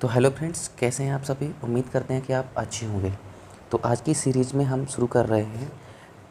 तो hello friends, कैसे हैं आप सभी। उम्मीद करते हैं कि आप अच्छे होंगे। तो आज की सीरीज़ में हम शुरू कर रहे हैं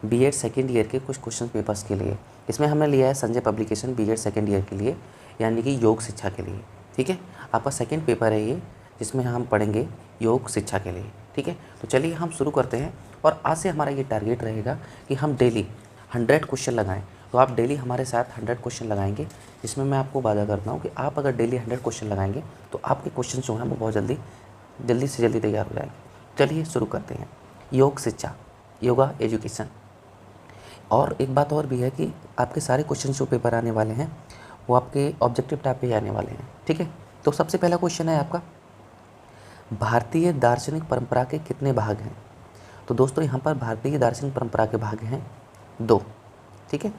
बीएड सेकेंड ईयर के कुछ क्वेश्चन पेपर्स के लिए। इसमें हमने लिया है Sanjay publication BEd second year के लिए, यानी कि योग शिक्षा के लिए। ठीक है, आपका सेकेंड पेपर है ये, जिसमें हम पढ़ेंगे योग शिक्षा के लिए। ठीक है, तो चलिए हम शुरू करते हैं। और आज से हमारा ये टारगेट रहेगा कि हम डेली 100 क्वेश्चन लगाएं। तो आप डेली हमारे साथ 100 क्वेश्चन लगाएंगे, जिसमें मैं आपको वादा करता हूँ कि आप अगर डेली 100 क्वेश्चन लगाएंगे तो आपके क्वेश्चन जो हैं वो बहुत जल्दी से जल्दी तैयार हो जाएंगे। चलिए शुरू करते हैं। योग शिक्षा, योगा एजुकेशन। और एक बात और भी है कि आपके सारे क्वेश्चन जो पेपर आने वाले हैं वो आपके ऑब्जेक्टिव टाइप पे आने वाले हैं। ठीक है, तो सबसे पहला क्वेश्चन है आपका, भारतीय दार्शनिक परंपरा के कितने भाग हैं। तो दोस्तों यहाँ पर भारतीय दार्शनिक परंपरा के भाग हैं 2। ठीक है,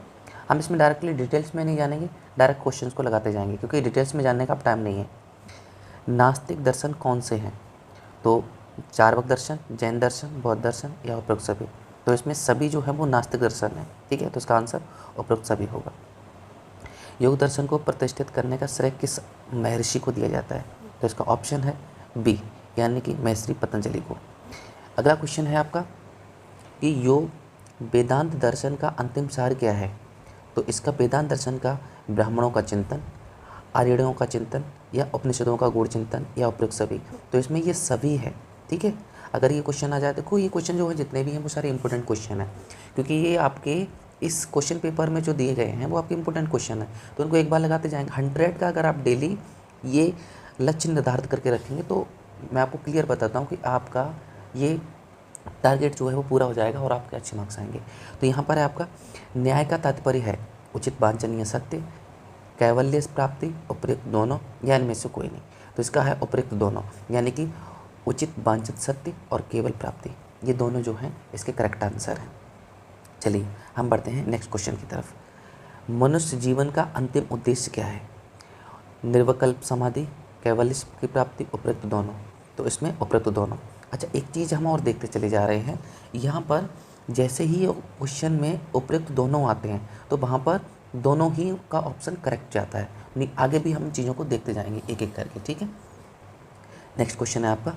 हम इसमें डायरेक्टली डिटेल्स में नहीं जानेंगे, डायरेक्ट क्वेश्चंस को लगाते जाएंगे, क्योंकि डिटेल्स में जानने का टाइम नहीं है। नास्तिक दर्शन कौन से हैं। तो चार्वाक दर्शन, जैन दर्शन, बौद्ध दर्शन या उपरोक्त सभी। तो इसमें सभी जो है वो नास्तिक दर्शन है। ठीक है, तो इसका आंसर उपरोक्त सभी होगा। योग दर्शन को प्रतिष्ठित करने का श्रेय किस महर्षि को दिया जाता है। तो इसका ऑप्शन है बी, यानी कि महर्षि पतंजलि को। अगला क्वेश्चन है आपका कि योग वेदांत दर्शन का अंतिम सार क्या है। तो इसका वेदांत दर्शन का ब्राह्मणों का चिंतन, आर्यों का चिंतन या उपनिषदों का गूढ़ चिंतन या उपरोक्त सभी। तो इसमें ये सभी है। ठीक है, अगर ये क्वेश्चन आ जाए, देखो ये क्वेश्चन जो है जितने भी हैं वो सारे इंपॉर्टेंट क्वेश्चन है, क्योंकि ये आपके इस क्वेश्चन पेपर में जो दिए गए हैं वो आपके इंपॉर्टेंट क्वेश्चन है। तो उनको एक बार लगाते जाएंगे। 100 का अगर आप डेली ये लक्ष्य निर्धारित करके रखेंगे तो मैं आपको क्लियर बताता हूँ कि आपका ये टारगेट जो है वो पूरा हो जाएगा और आपके अच्छे मार्क्स आएंगे। तो यहाँ पर है आपका, न्याय का तात्पर्य है उचित वांछनीय सत्य, कैवल्य प्राप्ति, उपयुक्त दोनों या इनमें से कोई नहीं। तो इसका है उपयुक्त दोनों, यानी कि उचित वांछित सत्य और केवल प्राप्ति, ये दोनों जो हैं इसके करेक्ट आंसर हैं। चलिए हम बढ़ते हैं नेक्स्ट क्वेश्चन की तरफ। मनुष्य जीवन का अंतिम उद्देश्य क्या है। निर्विकल्प समाधि, कैवल्य की प्राप्ति, उपयुक्त दोनों। तो इसमें उपयुक्त दोनों। अच्छा, एक चीज़ हम और देखते चले जा रहे हैं, यहाँ पर जैसे ही क्वेश्चन में उपयुक्त दोनों आते हैं तो वहाँ पर दोनों ही का ऑप्शन करेक्ट जाता है। नहीं, आगे भी हम चीज़ों को देखते जाएंगे एक एक करके। ठीक है, नेक्स्ट क्वेश्चन है आपका,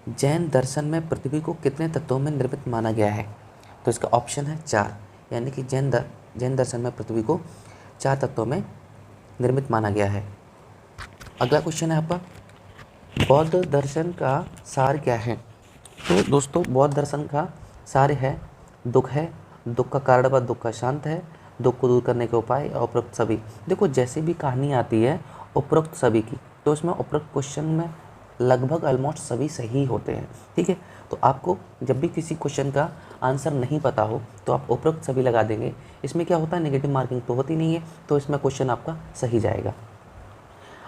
जैन दर्शन में पृथ्वी को कितने तत्वों में निर्मित माना गया है। तो इसका ऑप्शन है 4, यानी कि जैन दर्शन में पृथ्वी को 4 तत्वों में निर्मित माना गया है। अगला क्वेश्चन है आपका, बौद्ध दर्शन का सार क्या है। तो दोस्तों बौद्ध दर्शन का सार है दुख है, दुख का कारण व दुख का शांत है, दुख को दूर करने के उपाय और उपरोक्त सभी। देखो जैसे भी कहानी आती है उपरोक्त सभी की, तो इसमें उपरोक्त क्वेश्चन में लगभग ऑलमोस्ट सभी सही होते हैं। ठीक है, तो आपको जब भी किसी क्वेश्चन का आंसर नहीं पता हो तो आप उपरोक्त सभी लगा देंगे। इसमें क्या होता है, नेगेटिव मार्किंग तो होती नहीं है, तो इसमें क्वेश्चन आपका सही जाएगा।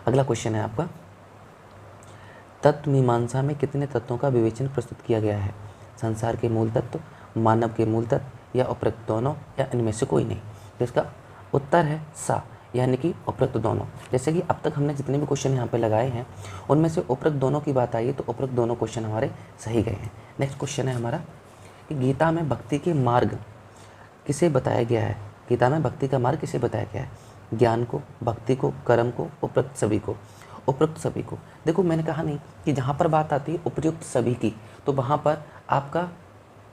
अगला क्वेश्चन है आपका, तत्व मीमांसा में कितने तत्वों का विवेचन प्रस्तुत किया गया है। संसार के मूल तत्व, मानव के मूल तत्व या उपरोक्त दोनों या इनमें से कोई नहीं। तो इसका उत्तर है सा, यानी कि उपरोक्त दोनों। जैसे कि अब तक हमने जितने भी क्वेश्चन यहाँ पे लगाए हैं उनमें से उपरोक्त दोनों की बात आई है, तो उपरोक्त दोनों क्वेश्चन हमारे सही गए हैं। नेक्स्ट क्वेश्चन है हमारा कि गीता में भक्ति के मार्ग किसे बताया गया है। गीता में भक्ति का मार्ग किसे बताया गया है। ज्ञान को, भक्ति को, कर्म को, उपरोक्त सभी को। उपयुक्त सभी को, देखो मैंने कहा नहीं कि जहाँ पर बात आती है उपयुक्त सभी की तो वहाँ पर आपका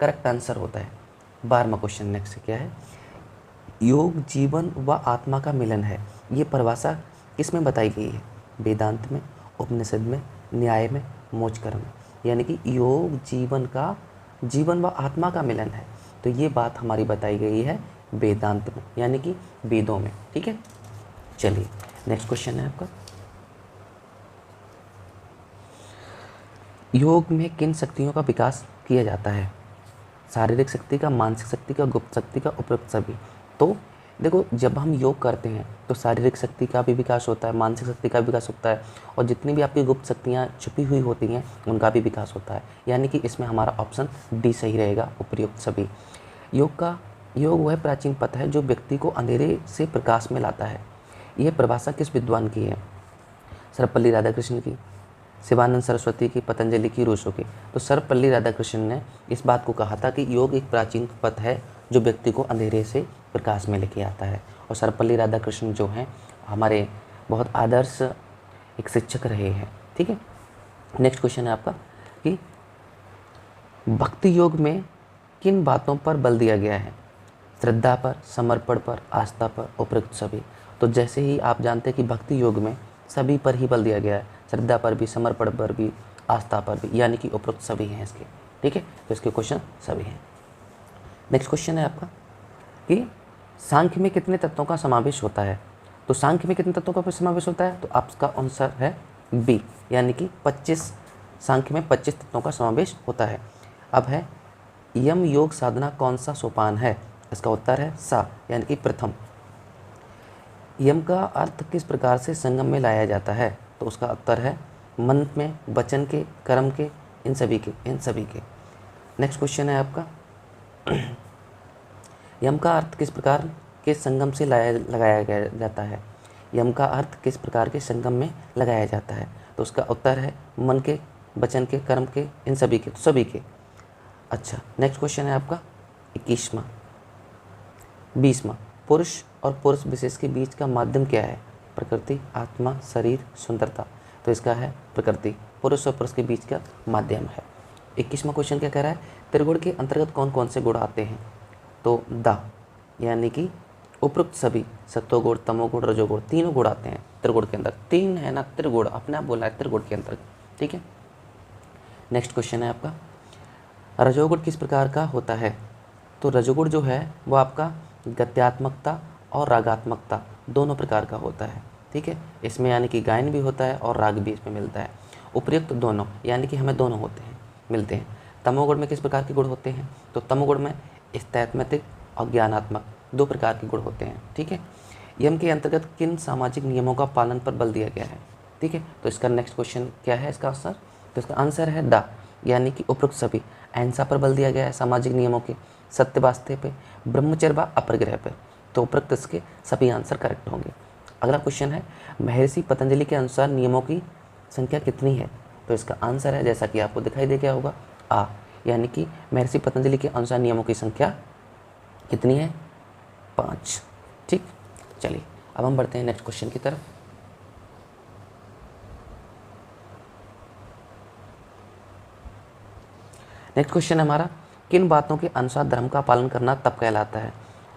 करेक्ट आंसर होता है। 12वां क्वेश्चन नेक्स्ट क्या है, योग जीवन व आत्मा का मिलन है, ये परिभाषा किस में बताई गई है। वेदांत में, उपनिषद में, न्याय में, मोक्ष कर्म में। यानी कि योग जीवन व आत्मा का मिलन है, तो ये बात हमारी बताई गई है वेदांत में, यानी कि वेदों में। ठीक है, चलिए नेक्स्ट क्वेश्चन है आपका, योग में किन शक्तियों का विकास किया जाता है। शारीरिक शक्ति का, मानसिक शक्ति का, गुप्त शक्ति का, उपरोक्त सभी। तो देखो जब हम योग करते हैं तो शारीरिक शक्ति का भी विकास होता है, मानसिक शक्ति का भी विकास होता है, और जितनी भी आपकी गुप्त शक्तियाँ छुपी हुई होती हैं उनका भी विकास होता है। यानी कि इसमें हमारा ऑप्शन डी सही रहेगा, उपयुक्त सभी। योग वह प्राचीन पथ है जो व्यक्ति को अंधेरे से प्रकाश में लाता है। यह परिभाषा किस विद्वान की है। सर्वपल्ली राधाकृष्णन की, शिवानंद सरस्वती की, पतंजलि की, रूसो की। तो सर्वपल्ली राधाकृष्णन ने इस बात को कहा था कि योग एक प्राचीन पथ है जो व्यक्ति को अंधेरे से प्रकाश में लेके आता है। और सर्वपल्ली राधाकृष्णन जो हैं हमारे बहुत आदर्श एक शिक्षक रहे हैं। ठीक है, नेक्स्ट क्वेश्चन है आपका कि भक्ति योग में किन बातों पर बल दिया गया है? श्रद्धा पर, समर्पण पर, आस्था पर, उपरोक्त सभी। तो जैसे ही आप जानते हैं कि भक्ति योग में सभी पर ही बल दिया गया है, श्रद्धा पर भी, समर्पण पर भी, आस्था पर भी, यानी कि उपरोक्त सभी हैं इसके। ठीक है, तो इसके क्वेश्चन सभी हैं। नेक्स्ट क्वेश्चन है आपका कि सांख्य में कितने तत्वों का समावेश होता है? तो सांख्य में कितने तत्वों का समावेश होता है? तो आपका आंसर है बी, यानी कि 25। सांख्य में 25 तत्वों का समावेश होता है। अब है यम योग साधना कौन सा सोपान है? इसका उत्तर है सा, यानी कि प्रथम। यम का अर्थ किस प्रकार से संगम में लाया जाता है? तो उसका उत्तर है मन में, वचन के, कर्म के, इन सभी के। नेक्स्ट क्वेश्चन है आपका यम का अर्थ किस प्रकार के संगम से लगाया जाता है? यम का अर्थ किस प्रकार के संगम में लगाया जाता है? तो उसका उत्तर है मन के, वचन के, कर्म के, इन सभी के, तो सभी के। अच्छा, नेक्स्ट क्वेश्चन है आपका 21वां। 20वां, पुरुष और पुरुष विशेष के बीच का माध्यम क्या है? प्रकृति, आत्मा, शरीर, सुंदरता। तो इसका है प्रकृति, पुरुष और पुरुष के बीच का माध्यम है। 21वां क्वेश्चन क्या कह रहा है? त्रिगुण के अंतर्गत कौन कौन से गुण आते हैं? तो द, यानी कि उपरोक्त सभी, सत्वगुण, तमोगुण, रजोगुण, तीनों गुण आते हैं त्रिगुण के अंदर। तीन है ना त्रिगुण, अपने आप बोला है त्रिगुण के अंतर्गत। ठीक है, नेक्स्ट क्वेश्चन है आपका रजोगुण किस प्रकार का होता है? तो रजोगुण जो है वो आपका गत्यात्मकता और रागात्मकता दोनों प्रकार का होता है। ठीक है, इसमें यानी कि गायन भी होता है और राग भी इसमें मिलता है। उपयुक्त दोनों, यानी कि हमें दोनों होते हैं, मिलते हैं। तमोगुण में किस प्रकार के गुण होते हैं? तो तमोगुण में स्थैत्मतिक और ज्ञानात्मक 2 प्रकार के गुण होते हैं। ठीक है, यम के अंतर्गत किन सामाजिक नियमों का पालन पर बल दिया गया है? ठीक है, तो इसका नेक्स्ट क्वेश्चन क्या है इसका आंसर? तो इसका आंसर है द, यानी कि उपरोक्त सभी। अहिंसा पर बल दिया गया है, सामाजिक नियमों के, सत्य वास्ते पे, ब्रह्मचर्य व अपरिग्रह पे। तो उपरोक्त इसके सभी आंसर करेक्ट होंगे। अगला क्वेश्चन है महर्षि पतंजलि के अनुसार नियमों की संख्या कितनी है? तो इसका आंसर है जैसा कि आपको दिखाई दे गया होगा आ, यानी कि महर्षि पतंजलि के अनुसार नियमों की संख्या कितनी है? 5। ठीक, चलिए अब हम बढ़ते हैं नेक्स्ट क्वेश्चन की तरफ। नेक्स्ट क्वेश्चन है हमारा किन बातों के अनुसार धर्म का पालन करना तप कहलाता है?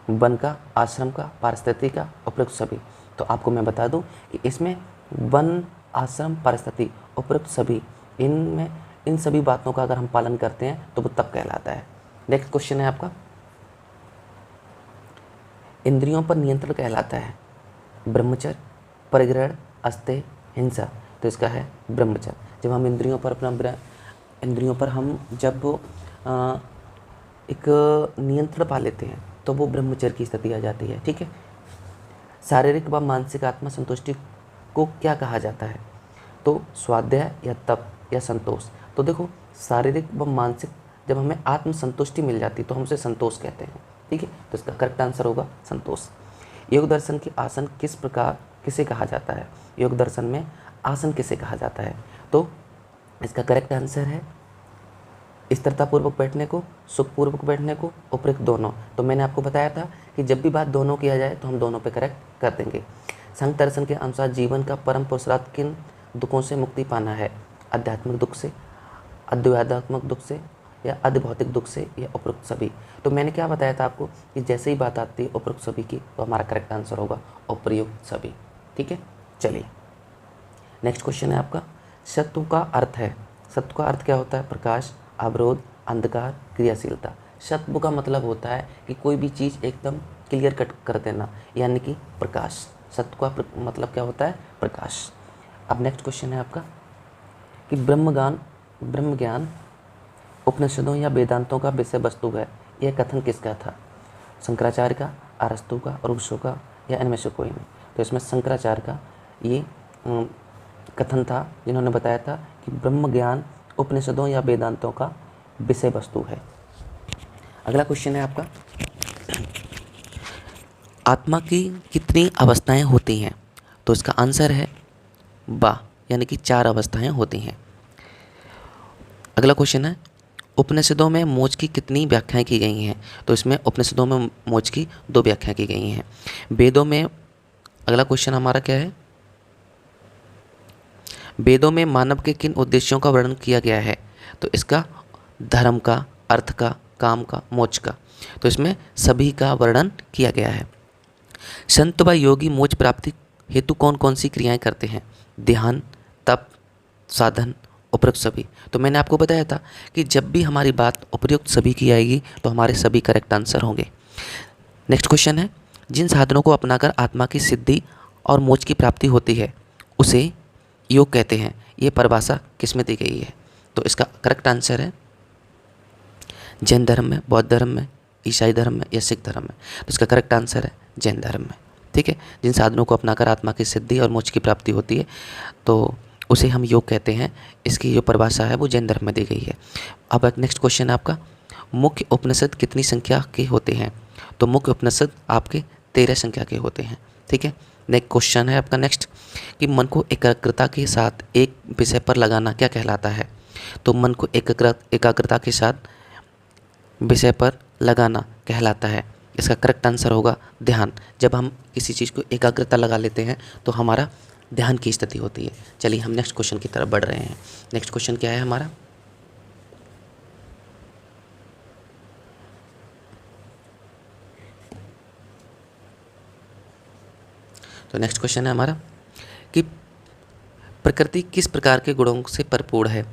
वन का, आश्रम का, पारिस्थिति का, उपरोक्त सभी। तो आपको मैं बता दूं कि इसमें वन, आश्रम, पारिस्थिति, उपरोक्त सभी, इनमें इन सभी बातों का अगर हम पालन करते हैं तो वो तप कहलाता है। नेक्स्ट क्वेश्चन है आपका इंद्रियों पर नियंत्रण कहलाता है? ब्रह्मचर्य, परिग्रहण, अस्तेय, हिंसा। तो इसका है ब्रह्मचर्य। जब हम इंद्रियों पर हम जब एक नियंत्रण पा लेते हैं तो वो ब्रह्मचर्य की स्थिति आ जाती है। ठीक है, शारीरिक व मानसिक आत्मा संतुष्टि को क्या कहा जाता है? तो स्वाध्याय या तप या संतोष। तो देखो शारीरिक व मानसिक जब हमें आत्म संतुष्टि मिल जाती तो हम उसे संतोष कहते हैं। ठीक है, तो इसका करेक्ट आंसर होगा संतोष। योग दर्शन के आसन किसे कहा जाता है? योग दर्शन में आसन किसे कहा जाता है? तो इसका करेक्ट आंसर है स्थिरतापूर्वक बैठने को, सुखपूर्वक बैठने को, उपरोक्त दोनों। तो मैंने आपको बताया था कि जब भी बात दोनों किया जाए तो हम दोनों पे करेक्ट कर देंगे। संघ दर्शन के अनुसार जीवन का परम पुरुषार्थ किन दुखों से मुक्ति पाना है? आध्यात्मिक दुख से, अद्वैतात्मक दुख से, या अधिभौतिक दुख से, या उपरोक्त सभी। तो मैंने क्या बताया था आपको कि जैसे ही बात आती है उपरोक्त सभी की तो हमारा करेक्ट आंसर होगा उपयुक्त सभी। ठीक है, चलिए नेक्स्ट क्वेश्चन है आपका सत्व का अर्थ है। सत्व का अर्थ क्या होता है? प्रकाश, अवरोध, अंधकार, क्रियाशीलता। सत्व का मतलब होता है कि कोई भी चीज़ एकदम क्लियर कट कर देना, यानी कि प्रकाश। सत्व का मतलब क्या होता है? प्रकाश। अब नेक्स्ट क्वेश्चन है आपका कि ब्रह्म ज्ञान उपनिषदों या वेदांतों का विषय वस्तु है। यह कथन किसका था? शंकराचार्य का, अरस्तु का, रूसो का, या इनमें से कोई नहीं? तो इसमें शंकराचार्य का ये कथन था जिन्होंने बताया था कि ब्रह्म ज्ञान उपनिषदों या वेदांतों का विषय वस्तु है। अगला क्वेश्चन है आपका आत्मा की कितनी अवस्थाएं होती हैं? तो इसका आंसर है बा, यानी कि 4 अवस्थाएं होती हैं। अगला क्वेश्चन है उपनिषदों में मोक्ष की कितनी व्याख्याएं की गई हैं? तो इसमें उपनिषदों में मोक्ष की 2 व्याख्या की गई हैं। वेदों में, अगला क्वेश्चन हमारा क्या है, वेदों में मानव के किन उद्देश्यों का वर्णन किया गया है? तो इसका धर्म का, अर्थ का, काम का, मोक्ष का। तो इसमें सभी का वर्णन किया गया है। संत व योगी मोक्ष प्राप्ति हेतु कौन कौन सी क्रियाएं करते हैं? ध्यान, तप, साधन, उपरोक्त सभी। तो मैंने आपको बताया था कि जब भी हमारी बात उपयुक्त सभी की आएगी तो हमारे सभी करेक्ट आंसर होंगे। नेक्स्ट क्वेश्चन है, जिन साधनों को अपनाकर आत्मा की सिद्धि और मोक्ष की प्राप्ति होती है उसे योग कहते हैं। ये परिभाषा किस में दी गई है? तो इसका करेक्ट आंसर है जैन धर्म में, बौद्ध धर्म में, ईसाई धर्म में या सिख धर्म में। तो इसका करेक्ट आंसर है जैन धर्म में। ठीक है, जिन साधनों को अपनाकर आत्मा की सिद्धि और मोक्ष की प्राप्ति होती है तो उसे हम योग कहते हैं। इसकी जो परिभाषा है वो जैन धर्म में दी गई है। अब एक नेक्स्ट क्वेश्चन है आपका, मुख्य उपनिषद कितनी संख्या के होते हैं? तो मुख्य उपनिषद आपके 13 संख्या के होते हैं। ठीक है, नेक्स्ट क्वेश्चन है आपका नेक्स्ट कि मन को एकाग्रता के साथ एक विषय पर लगाना क्या कहलाता है? तो मन को एकाग्रता के साथ विषय पर लगाना कहलाता है। इसका करेक्ट आंसर होगा ध्यान। जब हम किसी चीज़ को एकाग्रता लगा लेते हैं तो हमारा ध्यान की स्थिति होती है। चलिए हम नेक्स्ट क्वेश्चन की तरफ बढ़ रहे हैं। नेक्स्ट क्वेश्चन क्या है हमारा? तो नेक्स्ट क्वेश्चन है हमारा कि प्रकृति किस प्रकार के गुणों से भरपूर है?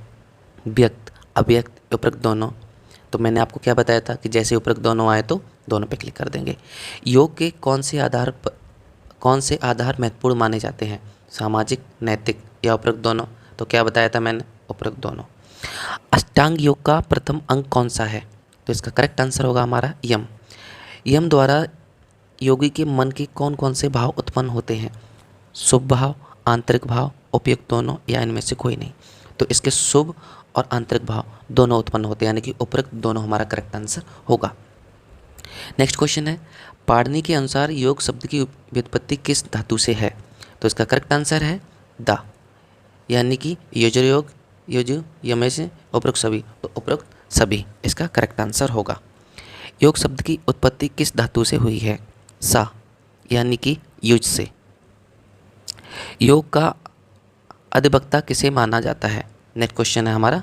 व्यक्त, अव्यक्त, उपरोक्त दोनों। तो मैंने आपको क्या बताया था कि जैसे उपरोक्त दोनों आए तो दोनों पे क्लिक कर देंगे। योग के कौन से आधार महत्वपूर्ण माने जाते हैं? सामाजिक, नैतिक या उपरोक्त दोनों? तो क्या बताया था मैंने? उपरोक्त दोनों। अष्टांग योग का प्रथम अंग कौन सा है? तो इसका करेक्ट आंसर होगा हमारा यम। यम द्वारा योगी के मन के कौन कौन से भाव उत्पन्न होते हैं? शुभ भाव, आंतरिक भाव, उपयुक्त दोनों या इनमें से कोई नहीं? तो इसके शुभ और आंतरिक भाव दोनों उत्पन्न होते हैं, यानी कि उपरोक्त दोनों हमारा करेक्ट आंसर होगा। नेक्स्ट क्वेश्चन है, पाणिनि के अनुसार योग शब्द की व्युत्पत्ति किस धातु से है? तो इसका करेक्ट आंसर है दा, यानी कि यजुर्योग, यजु, यमेश, उपरोक्त सभी। तो उपरोक्त सभी इसका करेक्ट आंसर होगा। योग शब्द की उत्पत्ति किस धातु से हुई है? सा, यानी कि युज से। योग का अधिवक्ता किसे माना जाता है? नेक्स्ट क्वेश्चन है हमारा,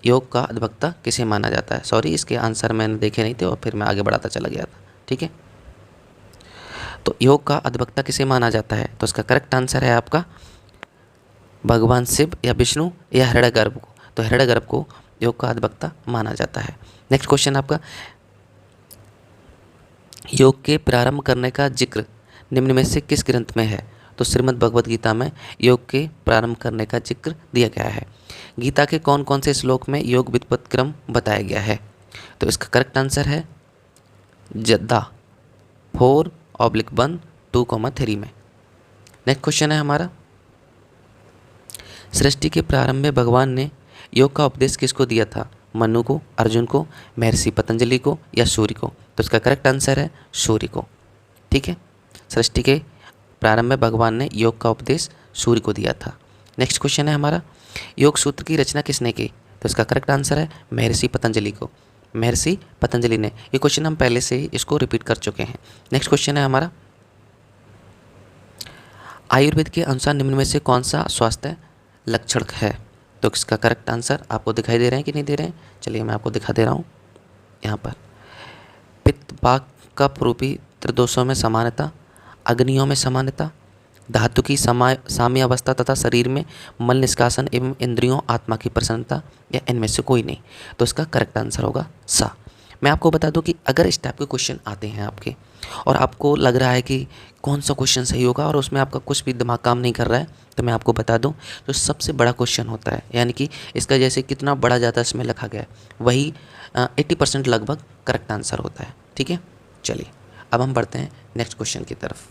योग का अधिवक्ता किसे माना जाता है? सॉरी, इसके आंसर मैंने देखे नहीं थे और फिर मैं आगे बढ़ाता चला गया था। ठीक है, तो योग का अधिवक्ता किसे माना जाता है? तो इसका करेक्ट आंसर है आपका भगवान शिव या विष्णु या हिरण्यगर्भ को। तो हिरण्यगर्भ को योग का अधिवक्ता माना जाता है। नेक्स्ट क्वेश्चन आपका, योग के प्रारंभ करने का जिक्र निम्न में से किस ग्रंथ में है? तो श्रीमद् भगवद गीता में योग के प्रारंभ करने का जिक्र दिया गया है। गीता के कौन कौन से श्लोक में योग व्युत्पत्ति क्रम बताया गया है? तो इसका करेक्ट आंसर है जद्दा 4/1, 2,3 में। नेक्स्ट क्वेश्चन है हमारा, सृष्टि के प्रारंभ में भगवान ने योग का उपदेश किसको दिया था? मनु को, अर्जुन को, महर्षि पतंजलि को या सूर्य को? तो इसका करेक्ट आंसर है सूर्य को। ठीक है, सृष्टि के प्रारंभ में भगवान ने योग का उपदेश सूर्य को दिया था। नेक्स्ट क्वेश्चन है हमारा, योग सूत्र की रचना किसने की? तो इसका करेक्ट आंसर है महर्षि पतंजलि को। महर्षि पतंजलि ने। ये क्वेश्चन हम पहले से ही इसको रिपीट कर चुके हैं। नेक्स्ट क्वेश्चन है हमारा, आयुर्वेद के अनुसार निम्न में से कौन सा स्वास्थ्य लक्षण है? तो इसका करेक्ट आंसर आपको दिखाई दे रहे हैं कि नहीं दे रहे हैं? चलिए मैं आपको दिखा दे रहा हूँ। यहाँ पर पित्त, वात, कफ रूपी त्रिदोषों में समानता, अग्नियों में समानता, धातु की साम्य अवस्था तथा शरीर में मल निष्कासन एवं इंद्रियों आत्मा की प्रसन्नता या इनमें से कोई नहीं? तो इसका करेक्ट आंसर होगा सा। मैं आपको बता दूं कि अगर इस टाइप के क्वेश्चन आते हैं आपके और आपको लग रहा है कि कौन सा क्वेश्चन सही होगा और उसमें आपका कुछ भी दिमाग काम नहीं कर रहा है, तो मैं आपको बता दूं जो सबसे बड़ा क्वेश्चन होता है, यानी कि इसका जैसे कितना बड़ा ज़्यादा इसमें लिखा गया है, वही 80% लगभग करेक्ट आंसर होता है। ठीक है, चलिए अब हम बढ़ते हैं नेक्स्ट क्वेश्चन की तरफ।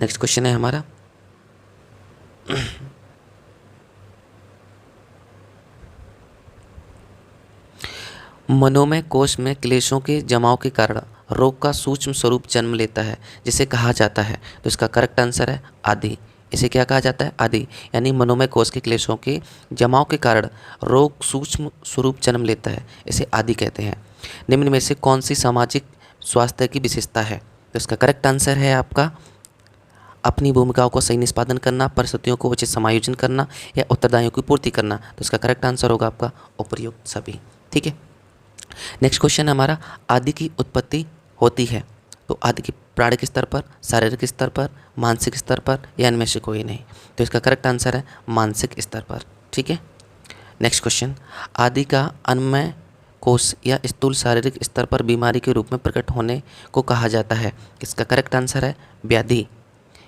नेक्स्ट क्वेश्चन है हमारा, मनोमय कोश में क्लेशों के जमाव के कारण रोग का सूक्ष्म स्वरूप जन्म लेता है, जिसे कहा जाता है। तो इसका करेक्ट आंसर है आदि। इसे क्या कहा जाता है? आदि, यानी मनोमय कोश के क्लेशों के जमाव के कारण रोग सूक्ष्म स्वरूप जन्म लेता है, इसे आदि कहते हैं। निम्न में से कौन सी सामाजिक स्वास्थ्य की विशेषता है? तो इसका करेक्ट आंसर है आपका अपनी भूमिकाओं को सही निष्पादन करना, परिस्थितियों को उचित समायोजन करना या उत्तरदायियों की पूर्ति करना। तो इसका करेक्ट आंसर होगा आपका उपर्युक्त सभी। ठीक है। नेक्स्ट क्वेश्चन है हमारा, आदि की उत्पत्ति होती है। तो आदि की प्राणिक स्तर पर, शारीरिक स्तर पर, मानसिक स्तर पर या इनमें से कोई नहीं। तो इसका करेक्ट आंसर है मानसिक स्तर पर। ठीक है। नेक्स्ट क्वेश्चन, आदि का अन्नमय कोश या स्थूल शारीरिक स्तर पर बीमारी के रूप में प्रकट होने को कहा जाता है। इसका करेक्ट आंसर है व्याधि।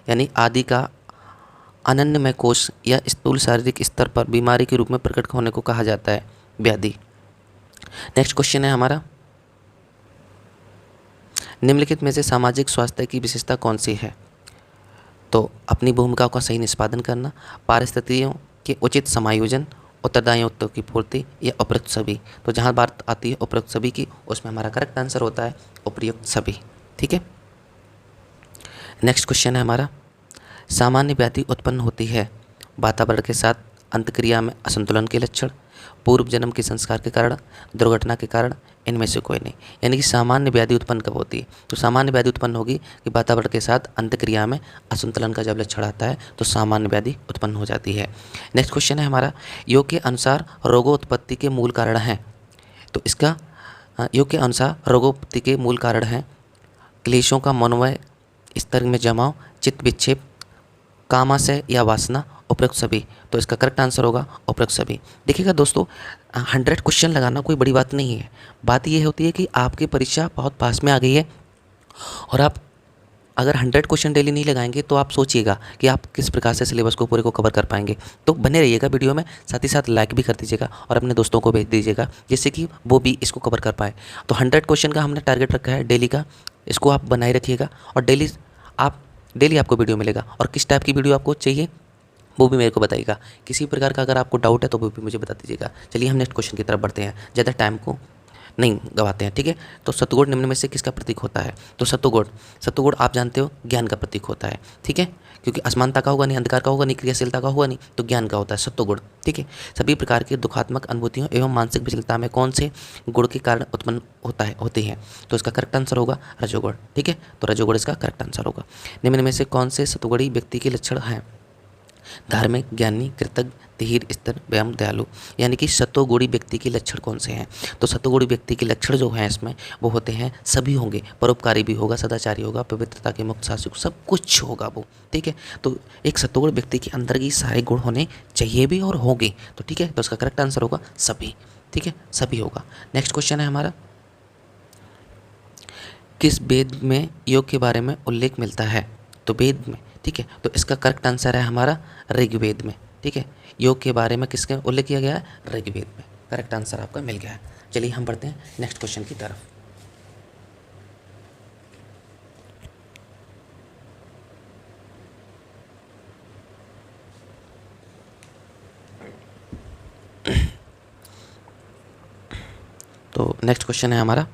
यानी आदि का अनन्नमय कोश या स्थूल शारीरिक स्तर पर बीमारी के रूप में प्रकट होने को कहा जाता है व्याधि। नेक्स्ट क्वेश्चन है हमारा, निम्नलिखित में से सामाजिक स्वास्थ्य की विशेषता कौन सी है। तो अपनी भूमिकाओं का सही निष्पादन करना, परिस्थितियों के उचित समायोजन, उत्तरदायित्व की पूर्ति या उपयुक्त सभी। तो जहाँ बात आती है उपयुक्त सभी की, उसमें हमारा करेक्ट आंसर होता है उपयुक्त सभी। ठीक है। नेक्स्ट क्वेश्चन है हमारा, सामान्य व्याधि उत्पन्न होती है वातावरण के साथ अंतक्रिया में असंतुलन के लक्षण, पूर्व जन्म के संस्कार के कारण, दुर्घटना के कारण, इनमें से कोई नहीं। यानी कि सामान्य व्याधि उत्पन्न कब होती है। तो सामान्य व्याधि उत्पन्न होगी कि वातावरण के साथ अंतक्रिया में असंतुलन का जब लक्षण आता है तो सामान्य व्याधि उत्पन्न हो जाती है। नेक्स्ट क्वेश्चन है हमारा, योग के अनुसार रोगोत्पत्ति के मूल कारण हैं। तो इसका योग के अनुसार रोगोत्पत्ति के मूल कारण हैं क्लेशों का मनोमय स्तर में जमाव, चित्त विक्षेप, कामाशय या वासना, उपयुक्त सभी। तो इसका करेक्ट आंसर होगा उपयुक्त सभी। देखिएगा दोस्तों, 100 क्वेश्चन लगाना कोई बड़ी बात नहीं है। बात यह होती है कि आपकी परीक्षा बहुत पास में आ गई है और आप अगर 100 क्वेश्चन डेली नहीं लगाएंगे तो आप सोचिएगा कि आप किस प्रकार से सिलेबस को पूरे को कवर कर पाएंगे। तो बने रहिएगा वीडियो में, साथ ही साथ लाइक भी कर दीजिएगा और अपने दोस्तों को भेज दीजिएगा जिससे कि वो भी इसको कवर कर पाए। तो 100 क्वेश्चन का हमने टारगेट रखा है डेली का, इसको आप बनाए रखिएगा और डेली आपको वीडियो मिलेगा। और किस टाइप की वीडियो आपको चाहिए वो भी मेरे को बताइएगा। किसी प्रकार का अगर आपको डाउट है तो वो भी मुझे बता दीजिएगा। चलिए हम नेक्स्ट क्वेश्चन की तरफ बढ़ते हैं, ज़्यादा टाइम को नहीं गवाते हैं। ठीक है। तो सतुगुण निम्न में से किसका प्रतीक होता है। तो सतुगुण आप जानते हो ज्ञान का प्रतीक होता है। ठीक है। क्योंकि असमानता का होगा नहीं, अंधकार का होगा नहीं, क्रियाशीलता का होगा नहीं, तो ज्ञान का होता है सत्वगुण। ठीक है। सभी प्रकार की दुखात्मक अनुभूतियों एवं मानसिक विचलता में कौन से गुण के कारण उत्पन्न होती है। तो इसका करेक्ट आंसर होगा रजोगुण। ठीक है। तो रजोगुण इसका करेक्ट आंसर होगा। निम्न में से कौन से सतुगुणी व्यक्ति के लक्षण हैं। धार्मिक, ज्ञानी, कृतज्ञ, धीर, स्थिर, व्यायाम, दयालु। यानी कि सतोगुणी व्यक्ति के लक्षण कौन से हैं। तो सतोगुणी व्यक्ति के लक्षण जो हैं इसमें वो होते हैं, सभी होंगे, परोपकारी भी होगा, सदाचारी होगा, पवित्रता के मुक्त, सात्विक, सब कुछ होगा वो। ठीक है। तो एक सतोगुण व्यक्ति के अंदर की सारे गुण होने चाहिए भी और होंगे। तो ठीक है। तो इसका करेक्ट आंसर होगा सभी। ठीक है, सभी होगा। नेक्स्ट क्वेश्चन है हमारा, किस वेद में योग के बारे में उल्लेख मिलता है। तो वेद में। ठीक है। तो इसका करेक्ट आंसर है हमारा ऋग्वेद में। ठीक है। योग के बारे में किसके उल्लेख किया गया है, ऋग्वेद में। करेक्ट आंसर आपका मिल गया है। चलिए हम बढ़ते हैं नेक्स्ट क्वेश्चन की तरफ। तो नेक्स्ट क्वेश्चन है हमारा,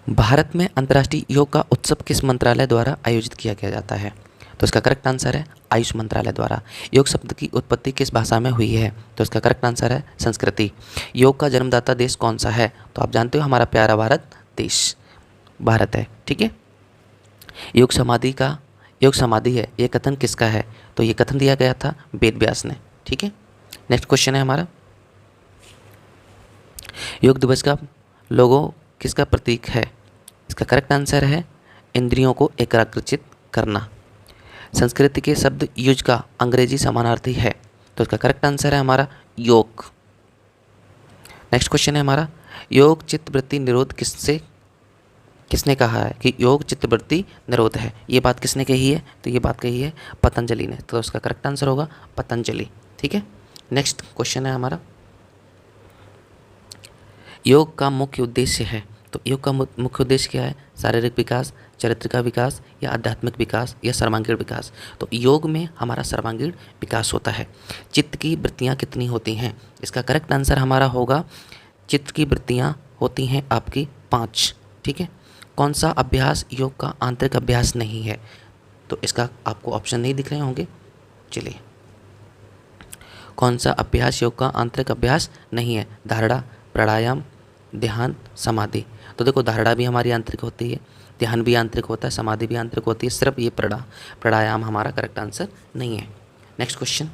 भारत में अंतर्राष्ट्रीय योग का उत्सव किस मंत्रालय द्वारा आयोजित किया जाता है। तो इसका करेक्ट आंसर है आयुष मंत्रालय द्वारा। योग शब्द की उत्पत्ति किस भाषा में हुई है। तो इसका करेक्ट आंसर है संस्कृति। योग का जन्मदाता देश कौन सा है। तो आप जानते हो हमारा प्यारा भारत देश भारत है। ठीक है। योग समाधि है, ये कथन किसका है। तो ये कथन दिया गया था वेद व्यास ने। ठीक है। नेक्स्ट क्वेश्चन है हमारा, योग दिवस का लोगो किसका प्रतीक है। इसका करेक्ट आंसर है इंद्रियों को एकाग्रचित करना। संस्कृत के शब्द युज का अंग्रेजी समानार्थी है। तो इसका करेक्ट आंसर है हमारा योग। नेक्स्ट क्वेश्चन है हमारा, योग चित्तवृत्ति निरोध किसने कहा है कि योग चित्तवृत्ति निरोध है। ये बात किसने कही है। तो ये बात कही है पतंजलि ने। तो इसका करेक्ट आंसर होगा पतंजलि। ठीक है। नेक्स्ट क्वेश्चन है हमारा, योग का मुख्य उद्देश्य है। तो योग का मुख्य उद्देश्य क्या है। शारीरिक विकास, चरित्र का विकास या आध्यात्मिक विकास या सर्वांगीण विकास। तो योग में हमारा सर्वांगीण विकास होता है। चित्त की वृत्तियाँ कितनी होती हैं। इसका करेक्ट आंसर हमारा होगा चित्त की वृत्तियाँ होती हैं आपकी 5। ठीक है। कौन सा अभ्यास योग का आंतरिक अभ्यास नहीं है। तो इसका आपको ऑप्शन नहीं दिख रहे होंगे। चलिए, कौन सा अभ्यास योग का आंतरिक अभ्यास नहीं है। धारणा, प्राणायाम, ध्यान, समाधि। तो देखो धारणा भी हमारी आंतरिक होती है, ध्यान भी आंतरिक होता है, समाधि भी आंतरिक होती है, सिर्फ ये प्राणायाम हमारा करेक्ट आंसर नहीं है। नेक्स्ट क्वेश्चन,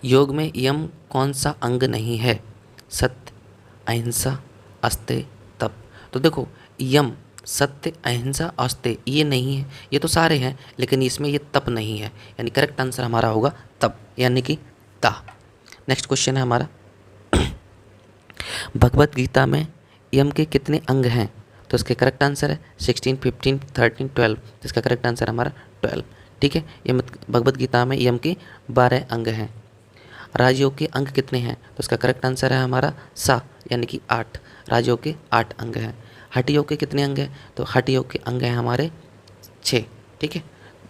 योग में यम कौन सा अंग नहीं है? सत्य, अहिंसा, अस्तेय, तप। तो देखो यम, सत्य, अहिंसा, अस्तेय ये नहीं है, ये तो सारे हैं, लेकिन इसमें ये तप नहीं है, यानी करेक्ट आंसर हमारा होगा तप, यानी कि ता। नेक्स्ट क्वेश्चन है हमारा, भगवत गीता में यम के कितने अंग हैं? तो इसके करेक्ट आंसर है 16, 15, 13, 12। इसका करेक्ट आंसर हमारा 12। ठीक है, ये भगवत गीता में यम के 12 अंग हैं। राजयोग के अंग कितने हैं? तो इसका करेक्ट आंसर है हमारा सा, यानी कि 8। राजयोग के 8 अंग हैं। हठ योग के कितने अंग हैं? तो हठ योग के अंग हैं हमारे 6। ठीक है,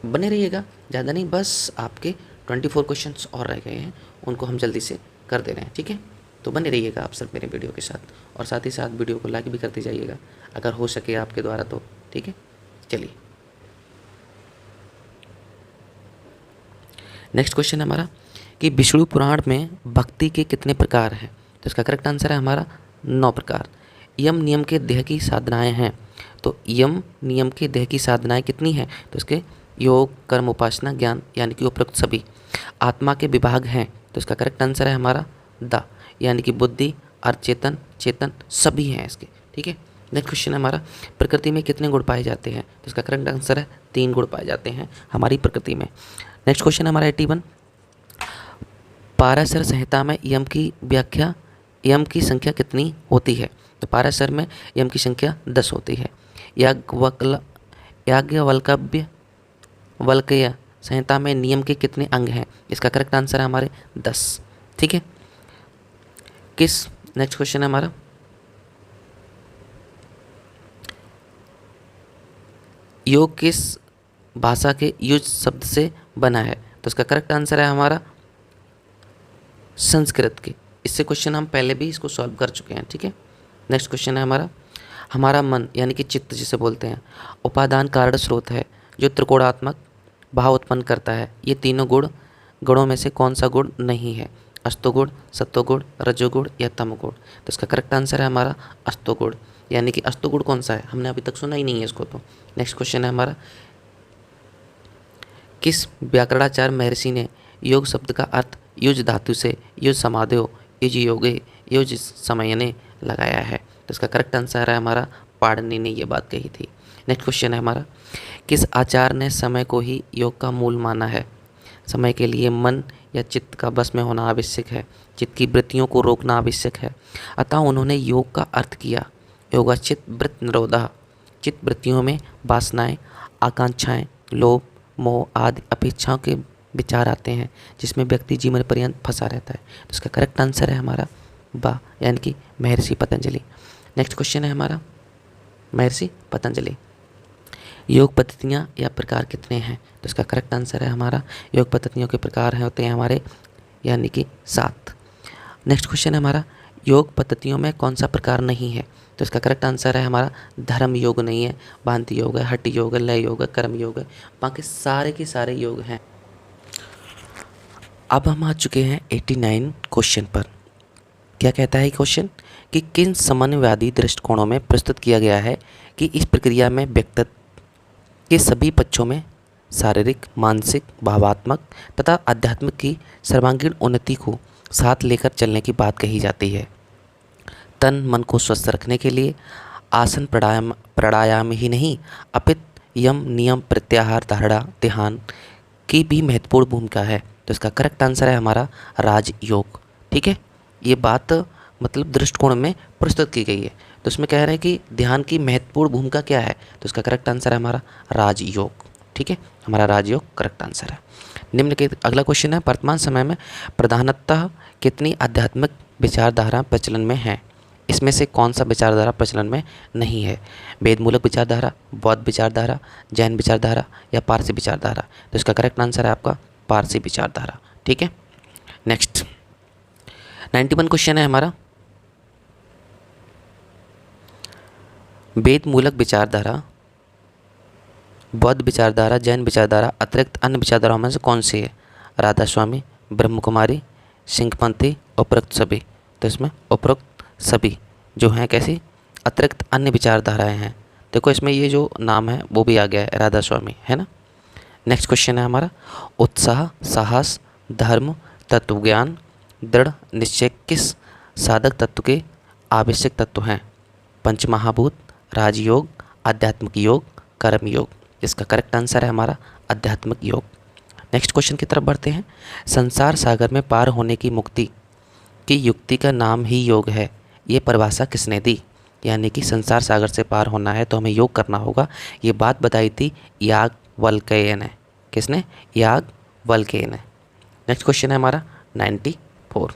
बने रहिएगा, ज़्यादा नहीं, बस आपके 24 क्वेश्चंस और रह गए हैं, उनको हम जल्दी से कर दे रहे हैं। ठीक है, तो बने रहिएगा आप सब मेरे वीडियो के साथ, और साथ ही साथ वीडियो को लाइक भी करते जाइएगा अगर हो सके आपके द्वारा तो। ठीक है, चलिए नेक्स्ट क्वेश्चन है हमारा कि विष्णु पुराण में भक्ति के कितने प्रकार हैं? तो इसका करेक्ट आंसर है हमारा 9 प्रकार। यम नियम के देह की साधनाएं हैं, तो यम नियम के देह की साधनाएं कितनी हैं? तो इसके योग, कर्म, उपासना, ज्ञान, यानी कि उपरोक्त सभी। आत्मा के विभाग हैं, तो इसका करेक्ट आंसर है हमारा दा, यानी कि बुद्धि, अर्चेतन, चेतन सभी हैं इसके। ठीक है, नेक्स्ट क्वेश्चन है हमारा, प्रकृति में कितने गुण पाए जाते हैं? तो इसका करेक्ट आंसर है 3 गुण पाए जाते हैं हमारी प्रकृति में। नेक्स्ट क्वेश्चन है हमारा 81, पाराशर संहिता में यम की व्याख्या, यम की संख्या कितनी होती है? तो पाराशर में यम की संख्या 10 होती है। याज्ञवल्क्य वल्क्य संहिता में नियम के कितने अंग हैं? इसका करेक्ट आंसर है हमारे 10। ठीक है, किस नेक्स्ट क्वेश्चन है हमारा, योग किस भाषा के युज शब्द से बना है? तो इसका करेक्ट आंसर है हमारा संस्कृत के। इससे क्वेश्चन हम पहले भी इसको सॉल्व कर चुके हैं। ठीक है, नेक्स्ट क्वेश्चन है हमारा मन, यानी कि चित्त जिसे बोलते हैं, उपादान कारण स्रोत है जो त्रिकोणात्मक भाव उत्पन्न करता है। ये तीनों गुणों में से कौन सा गुण नहीं है? अस्तोगुण, सत्वगुण, रजोगुण या तमोगुण। तो इसका करेक्ट आंसर है हमारा अस्तोगुण, यानी कि अस्तोगुण कौन सा है? हमने अभी तक सुना ही नहीं है इसको। तो नेक्स्ट क्वेश्चन है हमारा, किस व्याकरणाचार्य महर्षि ने योग शब्द का अर्थ युज धातु से युज समाधो, युज योगे, युज समयने लगाया है? तो इसका करेक्ट आंसर है हमारा पाणिनि ने ये बात कही थी। नेक्स्ट क्वेश्चन है हमारा, किस आचार्य ने समय को ही योग का मूल माना है? समय के लिए मन या चित्त का बस में होना आवश्यक है, चित्त की वृत्तियों को रोकना आवश्यक है, अतः उन्होंने योग का अर्थ किया योगाचित वृत्त निरोधा। चित्त वृत्तियों में वासनाएं, आकांक्षाएं, लोभ, मोह आदि अपेक्षाओं के विचार आते हैं, जिसमें व्यक्ति जीवन पर्यंत फंसा रहता है। तो इसका करेक्ट आंसर है हमारा बा, यानी कि महर्षि पतंजलि। नेक्स्ट क्वेश्चन है हमारा, महर्षि पतंजलि, योग पद्धतियाँ या प्रकार कितने हैं? तो इसका करेक्ट आंसर है हमारा योग पद्धतियों के प्रकार हैं होते हैं हमारे, यानी कि 7। नेक्स्ट क्वेश्चन है हमारा, योग पद्धतियों में कौन सा प्रकार नहीं है? तो इसका करेक्ट आंसर है हमारा धर्म योग नहीं है, भांति योग है, हठ योग है, लय योग है, कर्म योग है, बाकी सारे के सारे योग हैं। अब हम आ चुके हैं 89 क्वेश्चन पर। क्या कहता है क्वेश्चन कि किन समन्वयवादी दृष्टिकोणों में प्रस्तुत किया गया है कि इस प्रक्रिया में व्यक्तित्व के सभी पक्षों में शारीरिक, मानसिक, भावात्मक तथा आध्यात्मिक की सर्वांगीण उन्नति को साथ लेकर चलने की बात कही जाती है। तन मन को स्वस्थ रखने के लिए आसन प्राणायाम ही नहीं अपितु यम नियम प्रत्याहार धारणा ध्यान की भी महत्वपूर्ण भूमिका है। तो इसका करेक्ट आंसर है हमारा राजयोग। ठीक है, ये बात मतलब दृष्टिकोण में प्रस्तुत की गई है। तो इसमें कह रहे हैं कि ध्यान की महत्वपूर्ण भूमिका क्या है? तो इसका करेक्ट आंसर है हमारा राजयोग। ठीक है, हमारा राजयोग करेक्ट आंसर है। निम्न के अगला क्वेश्चन है, वर्तमान समय में प्रधानतः कितनी आध्यात्मिक विचारधारा प्रचलन में है? इसमें से कौन सा विचारधारा प्रचलन में नहीं है? वेद मूलक विचारधारा, बौद्ध विचारधारा, जैन विचारधारा या पारसी विचारधारा? तो इसका करेक्ट आंसर है आपका पारसी विचारधारा। ठीक है, नेक्स्ट 91 क्वेश्चन है हमारा, वेद मूलक विचारधारा, बौद्ध विचारधारा, जैन विचारधारा अतिरिक्त अन्य विचारधाराओं में से कौन सी है? राधा स्वामी, ब्रह्म कुमारी, सिंहपंथी, उपरोक्त सभी। तो इसमें उपरोक्त सभी जो हैं कैसी अतिरिक्त अन्य विचारधाराएं हैं। देखो इसमें ये जो नाम है वो भी आ गया है, राधा स्वामी, है ना। नेक्स्ट क्वेश्चन है हमारा, उत्साह, साहस, धर्म, तत्वज्ञान, दृढ़ निश्चय किस साधक तत्व के आवश्यक तत्व हैं? पंचमहाभूत, राजयोग, आध्यात्मिक योग, कर्म योग। इसका करेक्ट आंसर है हमारा आध्यात्मिक योग। नेक्स्ट क्वेश्चन की तरफ बढ़ते हैं। संसार सागर में पार होने की मुक्ति की युक्ति का नाम ही योग है, ये परिभाषा किसने दी? यानी कि संसार सागर से पार होना है तो हमें योग करना होगा, ये बात बताई थी याज्ञवल्क्य ने। किसने? याज्ञवल्क्य ने। नेक्स्ट क्वेश्चन है हमारा 94।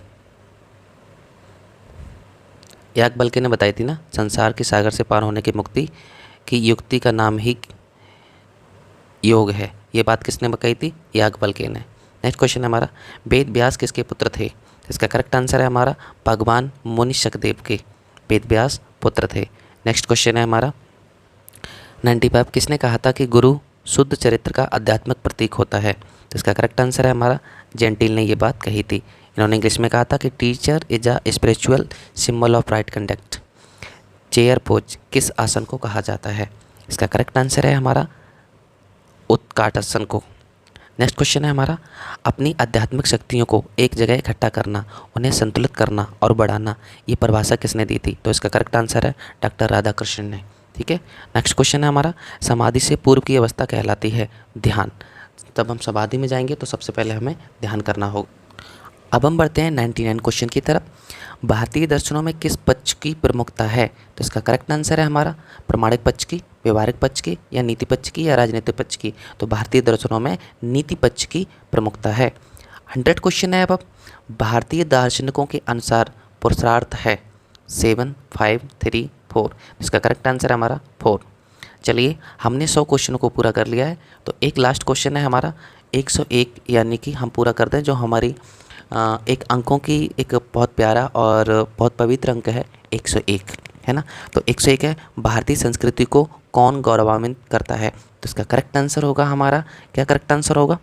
याज्ञवल्क्य ने बताई थी ना, संसार के सागर से पार होने की मुक्ति की युक्ति का नाम ही योग है, ये बात किसने बताई थी? याज्ञवल्क्य ने। नेक्स्ट क्वेश्चन है हमारा, वेद व्यास किसके पुत्र थे? इसका करेक्ट आंसर है हमारा भगवान मुनि शकदेव के वेद व्यास पुत्र थे। नेक्स्ट क्वेश्चन है हमारा 95, किसने कहा था कि गुरु शुद्ध चरित्र का आध्यात्मिक प्रतीक होता है? तो इसका करेक्ट आंसर है हमारा जेंटिल ने ये बात कही थी। इन्होंने इंग्लिश में कहा था कि teacher is a spiritual symbol of right conduct. Chair pose किस आसन को कहा जाता है? इसका करेक्ट आंसर है हमारा उत्काट आसन को। नेक्स्ट क्वेश्चन है हमारा, अपनी आध्यात्मिक शक्तियों को एक जगह इकट्ठा करना, उन्हें संतुलित करना और बढ़ाना, ये परिभाषा किसने दी थी? तो इसका करेक्ट आंसर है डॉक्टर राधाकृष्ण ने। ठीक है। नेक्स्ट क्वेश्चन है हमारा, समाधि से पूर्व की अवस्था कहलाती है ध्यान। तब हम समाधि में जाएंगे तो सबसे पहले हमें ध्यान करना होगा। अब हम बढ़ते हैं 99 क्वेश्चन की तरफ। भारतीय दर्शनों में किस पक्ष की प्रमुखता है? तो इसका करेक्ट आंसर है हमारा प्रामाणिक पक्ष की, व्यवहारिक पक्ष की, या नीति पक्ष की, या राजनीतिक पक्ष की। तो भारतीय दर्शनों में नीति पक्ष की प्रमुखता है। 100 क्वेश्चन है अब। भारतीय दार्शनिकों के अनुसार पुरुषार्थ है 7, 5, 3, 4। इसका करेक्ट आंसर है हमारा 4। चलिए हमने 100 क्वेश्चनों को पूरा कर लिया है, तो एक लास्ट क्वेश्चन है हमारा 101, यानी कि हम पूरा कर दें जो हमारी एक अंकों की एक बहुत प्यारा और बहुत पवित्र अंक है 101, है ना। तो 101 है, भारतीय संस्कृति को कौन गौरवान्वित करता है? तो इसका करेक्ट आंसर होगा हमारा, क्या करेक्ट आंसर होगा?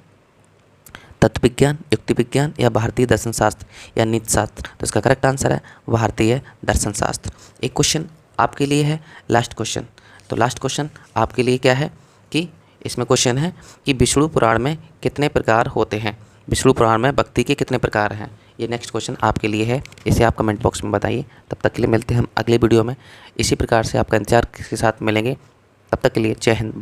तत्व विज्ञान, युक्ति विज्ञान, या भारतीय दर्शन शास्त्र, या नीति शास्त्र। तो इसका करेक्ट आंसर है भारतीय दर्शन शास्त्र। एक क्वेश्चन आपके लिए है, लास्ट क्वेश्चन। तो लास्ट क्वेश्चन आपके लिए क्या है कि इसमें क्वेश्चन है कि विष्णु पुराण में कितने प्रकार होते हैं? विष्णु पुराण में भक्ति के कितने प्रकार हैं? ये नेक्स्ट क्वेश्चन आपके लिए है, इसे आप कमेंट बॉक्स में बताइए। तब तक के लिए मिलते हैं हम अगले वीडियो में, इसी प्रकार से आपका इंतजार के साथ मिलेंगे। तब तक के लिए जय हिंद।